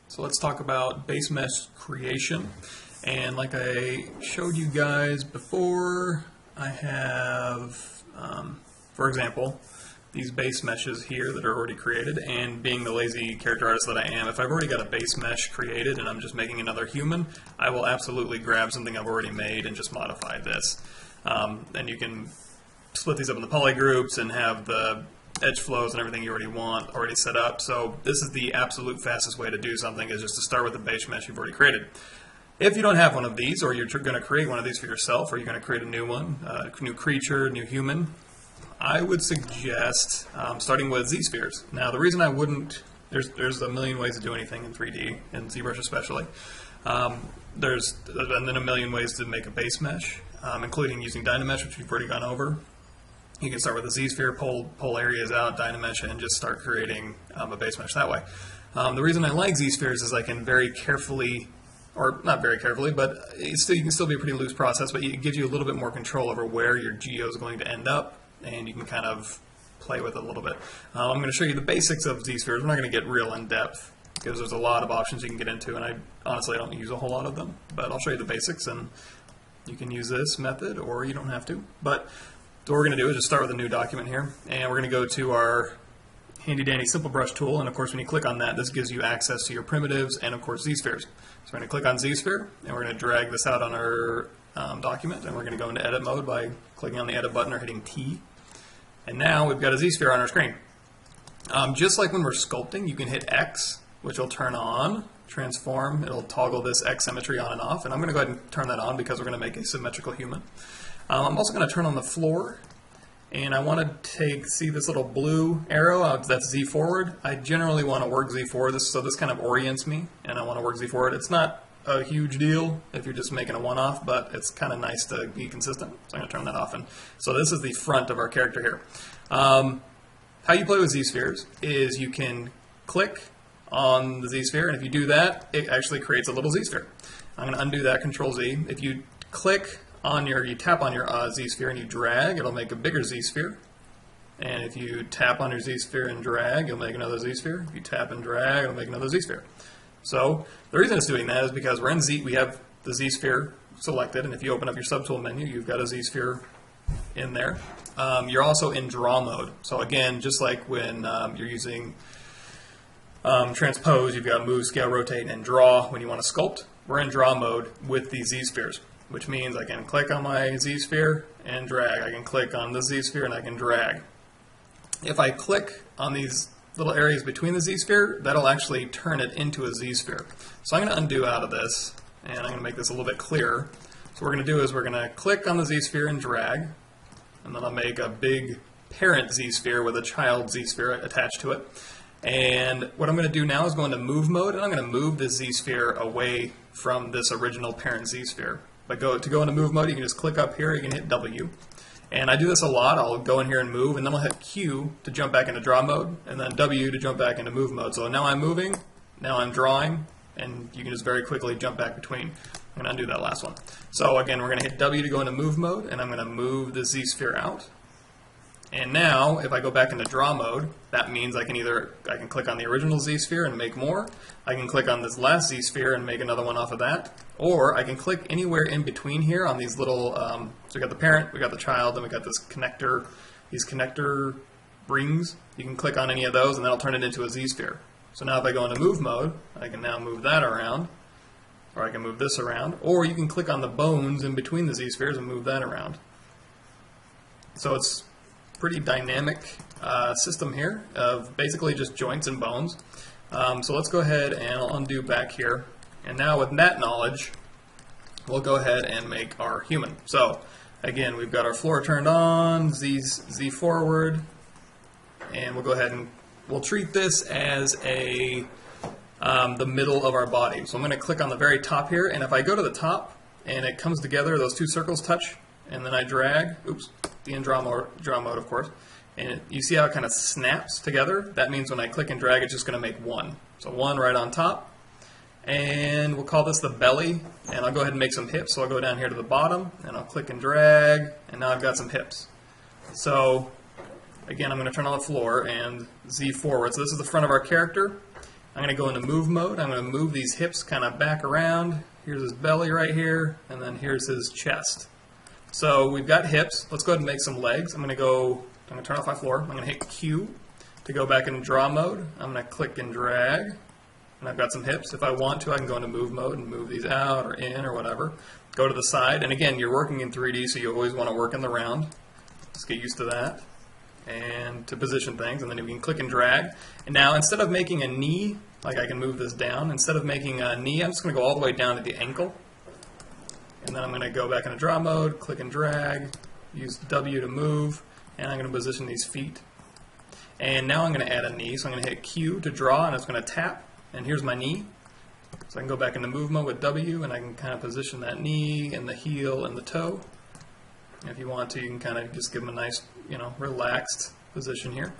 So let's talk about base mesh creation. And like I showed you guys before, I have, for example, these base meshes here that are already created. And being the lazy character artist that I am, if I've already got a base mesh created and I'm just making another human, I will absolutely grab something I've already made and just modify this. And you can split these up into poly groups and have the edge flows and everything you already want already set up. So this is the absolute fastest way to do something, is just to start with the base mesh you've already created. If you don't have one of these, or you're going to create one of these for yourself, or you're going to create a new one, new creature, new human, I would suggest starting with ZSpheres. Now the reason I wouldn't, there's a million ways to do anything in 3D, in ZBrush especially. And then a million ways to make a base mesh, including using Dynamesh, which we've already gone over. You can start with a ZSphere, pull areas out, Dynamesh, and just start creating a base mesh that way. The reason I like ZSpheres is I can very carefully, or not very carefully, but you can still be a pretty loose process, but it gives you a little bit more control over where your geo is going to end up, and you can kind of play with it a little bit. I'm going to show you the basics of ZSpheres. We're not going to get real in-depth, because there's a lot of options you can get into, and I honestly don't use a whole lot of them, but I'll show you the basics, and you can use this method, or you don't have to. But what we're going to do is just start with a new document here, and we're going to go to our handy dandy simple brush tool, and of course when you click on that, this gives you access to your primitives and of course ZSpheres. So we're going to click on ZSphere, and we're going to drag this out on our document, and we're going to go into edit mode by clicking on the edit button or hitting T. And now we've got a ZSphere on our screen. Just like when we're sculpting, you can hit X, which will turn on, transform, it'll toggle this X symmetry on and off, and I'm going to go ahead and turn that on because we're going to make a symmetrical human. I'm also going to turn on the floor, and I want to see this little blue arrow, that's Z forward. I generally want to work Z forward, so this kind of orients me, and I want to work Z forward. It's not a huge deal if you're just making a one-off, but it's kind of nice to be consistent, so I'm going to turn that off. And so this is the front of our character here. How you play with Z-spheres is you can click on the Z-sphere, and if you do that, it actually creates a little Z-sphere. I'm going to undo that, Control Z. If you click on you tap on your Z-sphere and you drag, it'll make a bigger Z-sphere. And if you tap on your Z-sphere and drag, it'll make another Z-sphere. If you tap and drag, it'll make another Z-sphere. So the reason it's doing that is because we're in Z, we have the Z-sphere selected, and if you open up your subtool menu, you've got a Z-sphere in there. You're also in draw mode. So again, just like when you're using transpose, you've got move, scale, rotate, and draw when you want to sculpt. We're in draw mode with these Z-spheres, which means I can click on my Z-sphere and drag. I can click on the Z-sphere and I can drag. If I click on these little areas between the Z-sphere, that'll actually turn it into a Z-sphere. So I'm going to undo out of this, and I'm going to make this a little bit clearer. So what we're going to do is we're going to click on the Z-sphere and drag, and then I'll make a big parent Z-sphere with a child Z-sphere attached to it. And what I'm going to do now is go into move mode, and I'm going to move this Z-sphere away from this original parent Z-sphere. But to go into move mode, you can just click up here, you can hit W. And I do this a lot. I'll go in here and move, and then I'll hit Q to jump back into draw mode, and then W to jump back into move mode. So now I'm moving, now I'm drawing, and you can just very quickly jump back between. I'm going to undo that last one. So again, we're going to hit W to go into move mode, and I'm going to move the Z-sphere out. And now, if I go back into draw mode, that means I can click on the original Z-sphere and make more. I can click on this last Z-sphere and make another one off of that. Or I can click anywhere in between here on these little, so we got the parent, we got the child, then we got this connector, these connector rings. You can click on any of those and that'll turn it into a Z-sphere. So now if I go into move mode, I can now move that around, or I can move this around, or you can click on the bones in between the Z-spheres and move that around. So it's pretty dynamic system here of basically just joints and bones. So let's go ahead and I'll undo back here. And now with that knowledge, we'll go ahead and make our human. So again, we've got our floor turned on, Z forward, and we'll go ahead and we'll treat this as the middle of our body. So I'm going to click on the very top here, and if I go to the top and it comes together, those two circles touch, and then I drag, oops, in draw mode of course, and you see how it kind of snaps together? That means when I click and drag, it's just going to make one. So one right on top, and we'll call this the belly, and I'll go ahead and make some hips. So I'll go down here to the bottom, and I'll click and drag, and now I've got some hips. So again, I'm going to turn on the floor and Z forward. So this is the front of our character, I'm going to go into move mode. I'm going to move these hips kind of back around. Here's his belly right here, and then here's his chest. So we've got hips. Let's go ahead and make some legs. I'm going to turn off my floor. I'm going to hit Q to go back into draw mode. I'm going to click and drag, and I've got some hips. If I want to, I can go into move mode and move these out or in or whatever. Go to the side, and again, you're working in 3D, so you always want to work in the round. Just get used to that, and to position things, and then you can click and drag. And now, instead of making a knee, like I can move this down, instead of making a knee, I'm just going to go all the way down to the ankle. And then I'm going to go back into draw mode, click and drag, use W to move, and I'm going to position these feet. And now I'm going to add a knee, so I'm going to hit Q to draw, and it's going to tap, and here's my knee. So I can go back into move mode with W, and I can kind of position that knee and the heel and the toe. And if you want to, you can kind of just give them a nice, relaxed position here.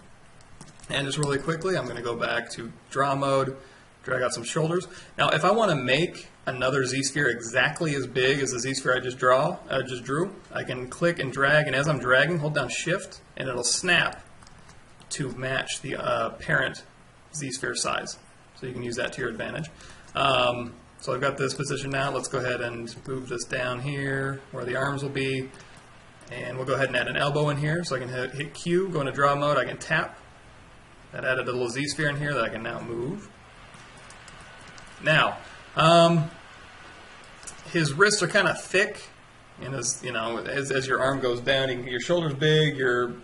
And just really quickly, I'm going to go back to draw mode, drag out some shoulders. Now, if I want to make another ZSphere exactly as big as the ZSphere I just drew, I can click and drag, and as I'm dragging, hold down Shift, and it'll snap to match the parent ZSphere size. So you can use that to your advantage. So I've got this position now. Let's go ahead and move this down here where the arms will be. And we'll go ahead and add an elbow in here. So I can hit Q, go into draw mode, I can tap. That added a little ZSphere in here that I can now move. Now, his wrists are kind of thick, and as your arm goes down, your shoulder's big, your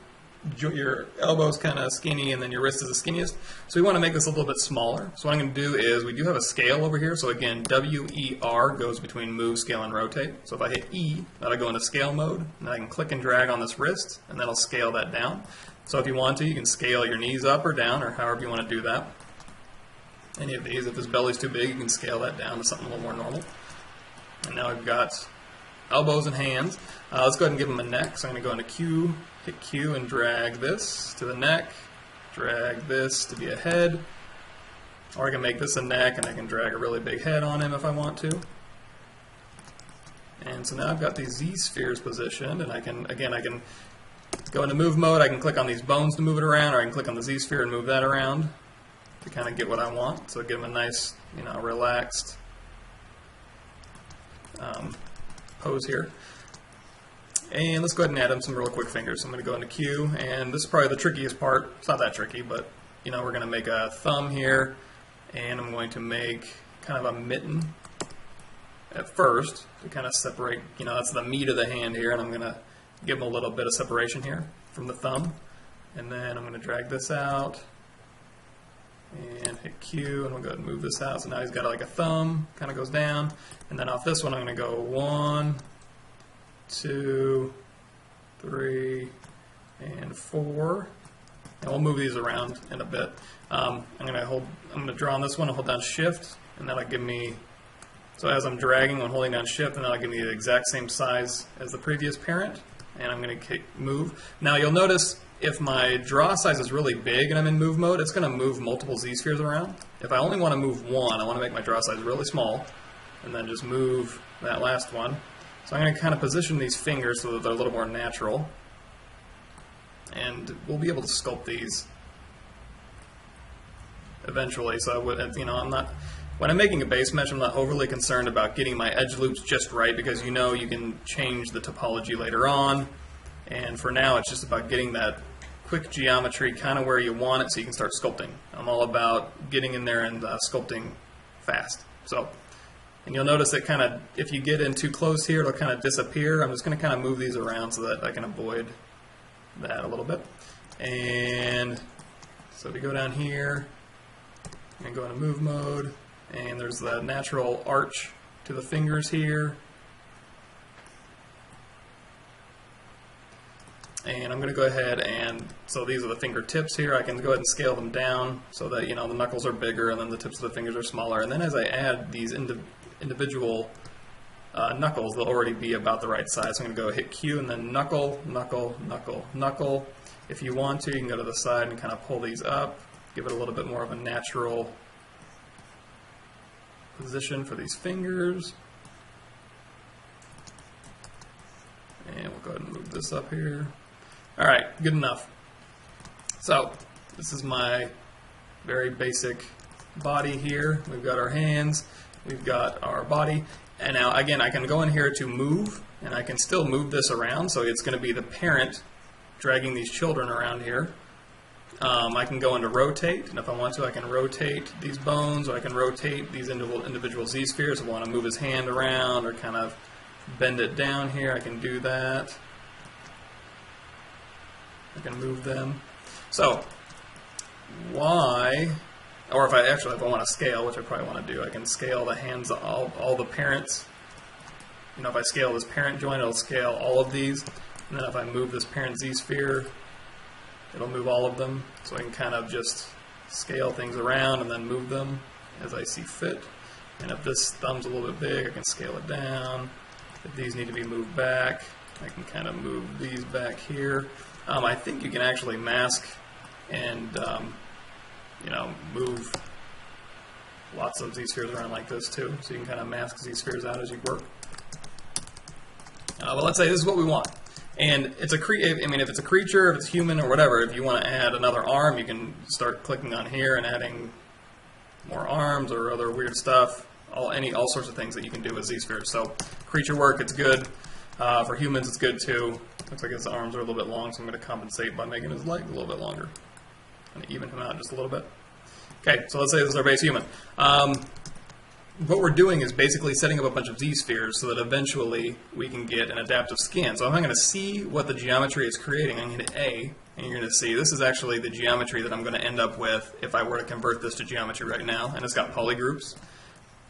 elbow's kind of skinny, and then your wrist is the skinniest. So we want to make this a little bit smaller. So what I'm going to do is, we do have a scale over here. So again, WER goes between move, scale, and rotate. So if I hit E, that'll go into scale mode, and I can click and drag on this wrist, and that'll scale that down. So if you want to, you can scale your knees up or down, or however you want to do that. Any of these, if his belly's too big, you can scale that down to something a little more normal. And now we've got elbows and hands. Let's go ahead and give him a neck. So I'm going to go into Q, hit Q, and drag this to the neck, drag this to be a head, or I can make this a neck, and I can drag a really big head on him if I want to. And so now I've got these Z-spheres positioned, and I can go into move mode. I can click on these bones to move it around, or I can click on the Z-sphere and move that around to kind of get what I want. So give him a nice, relaxed pose here. And let's go ahead and add him some real quick fingers. So I'm going to go into Q, and this is probably the trickiest part. It's not that tricky, but we're going to make a thumb here, and I'm going to make kind of a mitten at first to kind of separate, that's the meat of the hand here, and I'm going to give him a little bit of separation here from the thumb. And then I'm going to drag this out and hit Q, and we'll go ahead and move this out. So now he's got like a thumb, kind of goes down, and then off this one I'm going to go 1, 2, 3, and 4, and we'll move these around in a bit. I'm going to draw on this one and hold down Shift, and that'll give me. So as I'm dragging, I'm holding down Shift, and that'll give me the exact same size as the previous parent. And I'm going to move. Now you'll notice if my draw size is really big and I'm in move mode, it's going to move multiple Z-spheres around. If I only want to move one, I want to make my draw size really small, and then just move that last one. So I'm going to kind of position these fingers so that they're a little more natural, and we'll be able to sculpt these eventually. So when I'm making a base mesh, I'm not overly concerned about getting my edge loops just right, because you can change the topology later on. And for now, it's just about getting that quick geometry kind of where you want it so you can start sculpting. I'm all about getting in there and sculpting fast. And you'll notice that kind of, if you get in too close here, it'll kind of disappear. I'm just going to kind of move these around so that I can avoid that a little bit. And so we go down here and go into move mode. And there's the natural arch to the fingers here. And I'm going to go ahead and, so these are the fingertips here. I can go ahead and scale them down so that, the knuckles are bigger and then the tips of the fingers are smaller. And then as I add these individual knuckles, they'll already be about the right size. So I'm going to go hit Q and then knuckle, knuckle, knuckle, knuckle. If you want to, you can go to the side and kind of pull these up, give it a little bit more of a natural position for these fingers. And we'll go ahead and move this up here. All right, good enough. So this is my very basic body here, we've got our hands, we've got our body, and now again I can go in here to move, and I can still move this around, so it's going to be the parent dragging these children around here. I can go into rotate, and if I want to I can rotate these bones, or I can rotate these individual Z-spheres. If I want to move his hand around or kind of bend it down here, I can do that. I can move them. So why, or if I want to scale, which I probably want to do, I can scale the hands of all the parents. You know, if I scale this parent joint, it'll scale all of these, and then if I move this parent Z-sphere, it'll move all of them. So I can kind of just scale things around and then move them as I see fit. And if this thumb's a little bit big, I can scale it down. If these need to be moved back, I can kind of move these back here. I think you can actually mask and you know, move lots of Z-spheres around like this too. So you can kind of mask Z-spheres out as you work. But let's say this is what we want. And it's if it's a creature, if it's human or whatever, if you want to add another arm, you can start clicking on here and adding more arms or other weird stuff. All sorts of things that you can do with Z-spheres. So creature work, it's good. For humans, it's good too. Looks like his arms are a little bit long, so I'm going to compensate by making his leg a little bit longer. I'm going to even him out just a little bit. Okay, so let's say this is our base human. What we're doing is basically setting up a bunch of Z-spheres so that eventually we can get an adaptive skin. So if I'm going to see what the geometry is creating, I'm going to hit A, and you're going to see this is actually the geometry that I'm going to end up with if I were to convert this to geometry right now. And it's got polygroups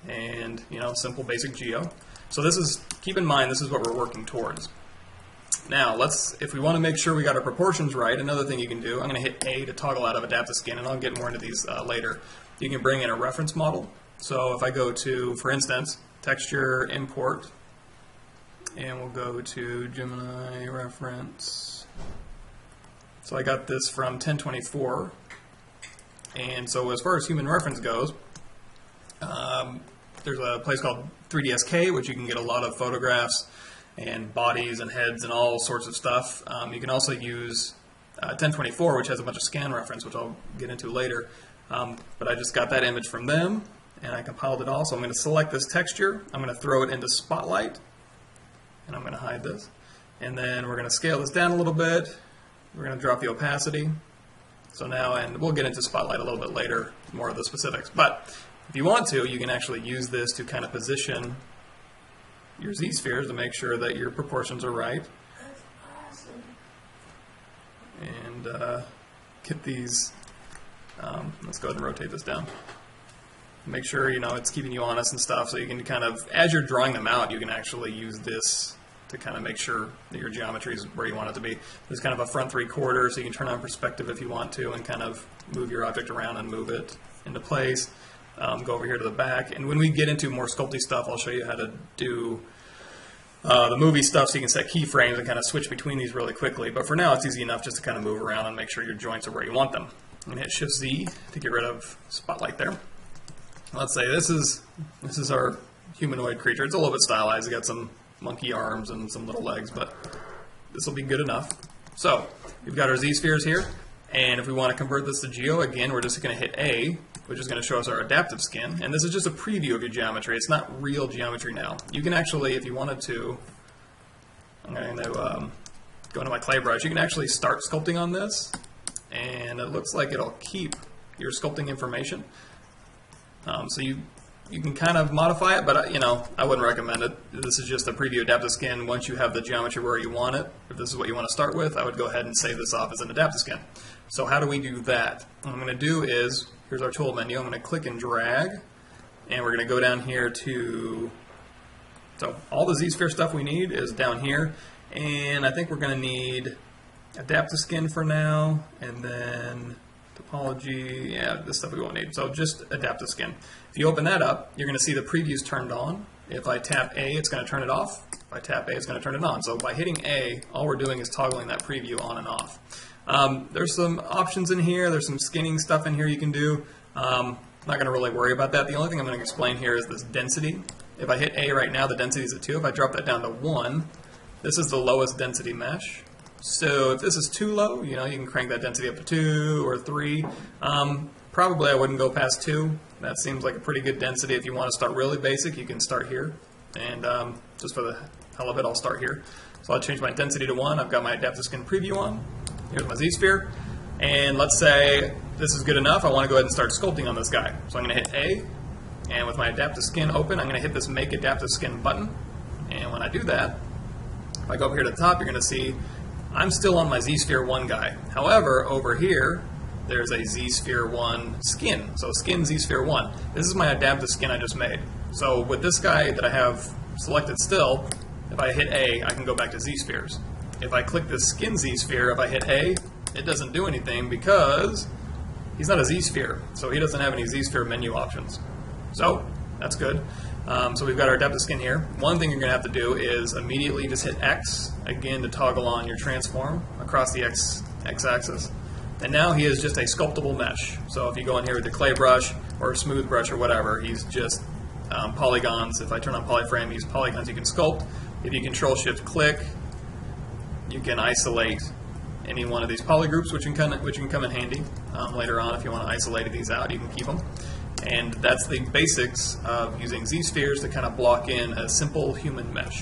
and, you know, simple basic geo. So this is, keep in mind, this is what we're working towards. Now, if we want to make sure we got our proportions right, another thing you can do, I'm going to hit A to toggle out of adaptive skin, and I'll get more into these later. You can bring in a reference model. So if I go to, for instance, texture import, and we'll go to Gemini reference. So I got this from 1024, and so as far as human reference goes, there's a place called 3DSK, which you can get a lot of photographs and bodies and heads and all sorts of stuff. You can also use 1024, which has a bunch of scan reference, which I'll get into later. But I just got that image from them, and I compiled it all. So I'm going to select this texture. I'm going to throw it into Spotlight, and I'm going to hide this. And then we're going to scale this down a little bit. We're going to drop the opacity. So now, and we'll get into Spotlight a little bit later, more of the specifics. But if you want to, you can actually use this to kind of position your Z-spheres to make sure that your proportions are right. That's awesome. And get these, let's go ahead and rotate this down. Make sure, you know, it's keeping you honest and stuff, so you can kind of, as you're drawing them out, you can actually use this to kind of make sure that your geometry is where you want it to be. There's kind of a front 3/4, so you can turn on perspective if you want to and kind of move your object around and move it into place. Go over here to the back, and when we get into more sculpty stuff, I'll show you how to do the movie stuff, so you can set keyframes and kind of switch between these really quickly. But for now, it's easy enough just to kind of move around and make sure your joints are where you want them. I'm going to hit Shift-Z to get rid of Spotlight there. Let's say this is our humanoid creature. It's a little bit stylized. It's got some monkey arms and some little legs, but this will be good enough. So we've got our Z-spheres here, and if we want to convert this to geo, again, we're just going to hit A, which is going to show us our adaptive skin. And this is just a preview of your geometry. It's not real geometry now. You can actually, if you wanted to, I'm going to go into my clay brush. You can actually start sculpting on this, and it looks like it'll keep your sculpting information. So you can kind of modify it, but you know, I wouldn't recommend it. This is just a preview adaptive skin. Once you have the geometry where you want it, if this is what you want to start with, I would go ahead and save this off as an adaptive skin. So how do we do that? What I'm going to do is, here's our tool menu. I'm going to click and drag, and we're going to go down here to, so all the Z-sphere stuff we need is down here, and I think we're going to need adaptive skin for now, and then topology, yeah, this stuff we won't need. So just adaptive skin. If you open that up, you're going to see the previews turned on. If I tap A, it's going to turn it off. If I tap A, it's going to turn it on. So by hitting A, all we're doing is toggling that preview on and off. There's some options in here. There's some skinning stuff in here you can do. I'm not going to really worry about that. The only thing I'm going to explain here is this density. If I hit A right now, the density is at 2. If I drop that down to 1, this is the lowest density mesh. So if this is too low, you know, you can crank that density up to 2 or 3. Probably I wouldn't go past 2. That seems like a pretty good density. If you want to start really basic, you can start here. And just for the hell of it, I'll start here. So I'll change my density to 1. I've got my adaptive skin preview on. Here's my ZSphere. And let's say this is good enough. I want to go ahead and start sculpting on this guy. So I'm going to hit A. And with my adaptive skin open, I'm going to hit this Make Adaptive Skin button. And when I do that, if I go up here to the top, you're going to see I'm still on my ZSphere 1 guy. However, over here, there's a ZSphere 1 skin. So skin ZSphere 1. This is my adaptive skin I just made. So with this guy that I have selected still, if I hit A, I can go back to ZSpheres. If I click this skin ZSphere, if I hit A, it doesn't do anything because he's not a ZSphere. So he doesn't have any ZSphere menu options. So that's good. So we've got our adaptive skin here. One thing you're going to have to do is immediately just hit X, again to toggle on your transform across the X-axis. And now he is just a sculptable mesh. So if you go in here with the clay brush or a smooth brush or whatever, he's just polygons. If I turn on polyframe, these polygons you can sculpt. If you Control-Shift-Click, you can isolate any one of these polygroups, which can come in handy later on. If you want to isolate these out, you can keep them. And that's the basics of using ZSpheres to kind of block in a simple human mesh.